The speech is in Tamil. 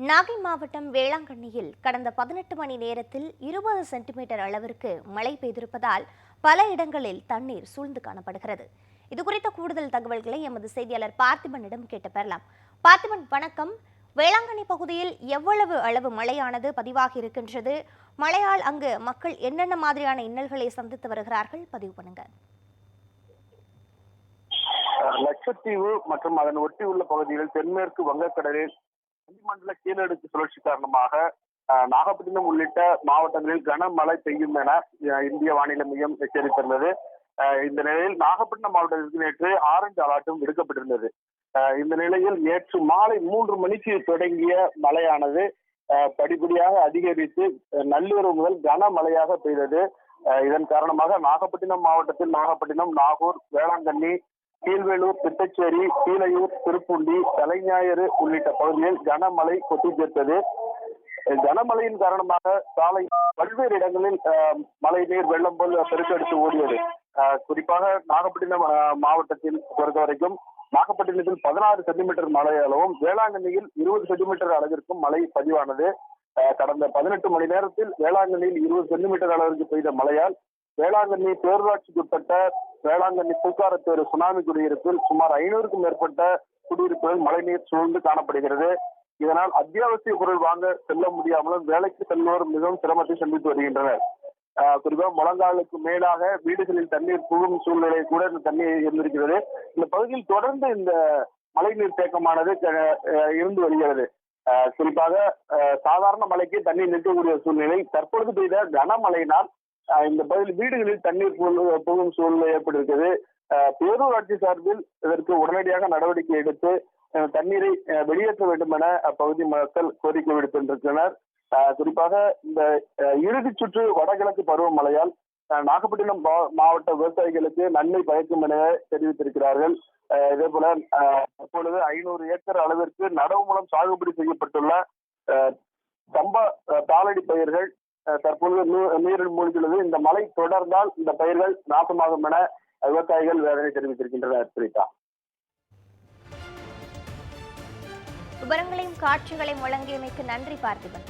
நாகை மாவட்டம் வேளாங்கண்ணியில் கடந்த 18 மணி நேரத்தில் 20 சென்டிமீட்டர் அளவிற்கு மழை பெய்திருப்பதால் பல இடங்களில் தண்ணீர் சூழ்ந்து காணப்படுகிறது. இதுகுறித்த கூடுதல் தகவல்களை எமது செய்தியாளர் பார்த்திபனிடம் கேட்டு பெறலாம். பார்த்திபன், வணக்கம். வேளாங்கண்ணி பகுதியில் எவ்வளவு அளவு மழையானது பதிவாகி இருக்கின்றது? மழையால் அங்கு மக்கள் என்னென்ன மாதிரியான இன்னல்களை சந்தித்து வருகிறார்கள்? பதிவு பண்ணுங்க. லட்சத்தீவு மற்றும் அதன் ஒட்டியுள்ள பகுதிகளில் தென்மேற்கு வங்கக்கடலில் வளிமண்டல கீழடுக்கு சுழற்சி காரணமாக நாகப்பட்டினம் உள்ளிட்ட மாவட்டங்களில் கனமழை பெய்யும் என இந்திய வானிலை மையம் எச்சரித்திருந்தது. இந்த நிலையில் நாகப்பட்டினம் மாவட்டத்திற்கு நேற்று ஆரஞ்சு அலர்ட்டும் விடுக்கப்பட்டிருந்தது. இந்த நிலையில் நேற்று மாலை 3 மணிக்கு தொடங்கிய மழையானது படிப்படியாக அதிகரித்து நள்ளிரவு முதல் கனமழையாக பெய்தது. இதன் காரணமாக நாகப்பட்டினம் மாவட்டத்தில் நாகப்பட்டினம், நாகூர், வேளாங்கண்ணி, கீழ்வேலூர், திட்டச்சேரி, கீழையூர், திருப்புண்டி, தலைஞாயிறு உள்ளிட்ட பகுதிகளில் கனமழை கொட்டி சேர்த்தது. கனமழையின் காரணமாக சாலை பல்வேறு இடங்களில் மழை நீர் வெள்ளம் போல் பெருக்கெடுத்து ஓடியது. குறிப்பாக நாகப்பட்டினம் மாவட்டத்தில் பொறுத்த வரைக்கும் நாகப்பட்டினத்தில் 16 சென்டிமீட்டர் மழை அளவும், வேளாங்கண்ணியில் 20 சென்டிமீட்டர் அளவிற்கும் மழை பதிவானது. கடந்த 18 மணி நேரத்தில் வேளாங்கண்ணியில் 20 சென்டிமீட்டர் அளவிற்கு பெய்த மழையால் வேளாங்கண்ணி பேரூராட்சிக்குட்பட்ட வேளாங்கண்ணி பூக்காரத்தேரு சுனாமி குடியிருப்பில் சுமார் 500க்கும் மேற்பட்ட குடியிருப்புகள் மழைநீர் சூழ்ந்து காணப்படுகிறது. இதனால் அத்தியாவசிய பொருள் வாங்க செல்ல முடியாமலும் வேலைக்கு செல்வோர் மிகவும் சிரமத்தை சந்தித்து வருகின்றனர். குறிப்பாக முழங்காலுக்கு மேலாக வீடுகளில் தண்ணீர் புகும் சூழ்நிலை கூட இந்த தண்ணீர் இருந்திருக்கிறது. இந்த பகுதியில் தொடர்ந்து இந்த மழைநீர் தேக்கமானது இருந்து வருகிறது. குறிப்பாக சாதாரண மழைக்கு தண்ணீர் நிற்கக்கூடிய சூழ்நிலை தற்பொழுது பெய்த கனமழையினால் இந்த பகுதியில் வீடுகளில் தண்ணீர் புகும் சூழ்நிலை ஏற்பட்டிருக்கிறது. பேரூராட்சி சார்பில் இதற்கு உடனடியாக நடவடிக்கை எடுத்து தண்ணீரை வெளியேற்ற வேண்டும் என அப்பகுதி மக்கள் கோரிக்கை விடுத்திருக்கின்றனர். குறிப்பாக இந்த இறுதி சுற்று வடகிழக்கு பருவமழையால் நாகப்பட்டினம் மாவட்ட விவசாயிகளுக்கு நன்மை பயக்கும் என தெரிவித்திருக்கிறார்கள். இதே போல தற்பொழுது 500 ஏக்கர் அளவிற்கு நடவு மூலம் சாகுபடி செய்யப்பட்டுள்ள சம்பா தாளடி பயிர்கள் தற்பொழுது நீரில் மூழ்கியுள்ளது. இந்த மழை தொடர்ந்தால் இந்த பயிர்கள் நாசமாகும் என விவசாயிகள் வேதனை தெரிவித்திருக்கின்றனர். பிரித்தா, விவரங்களையும் காட்சிகளையும் வழங்கியமைக்கு நன்றி பார்த்திபன்.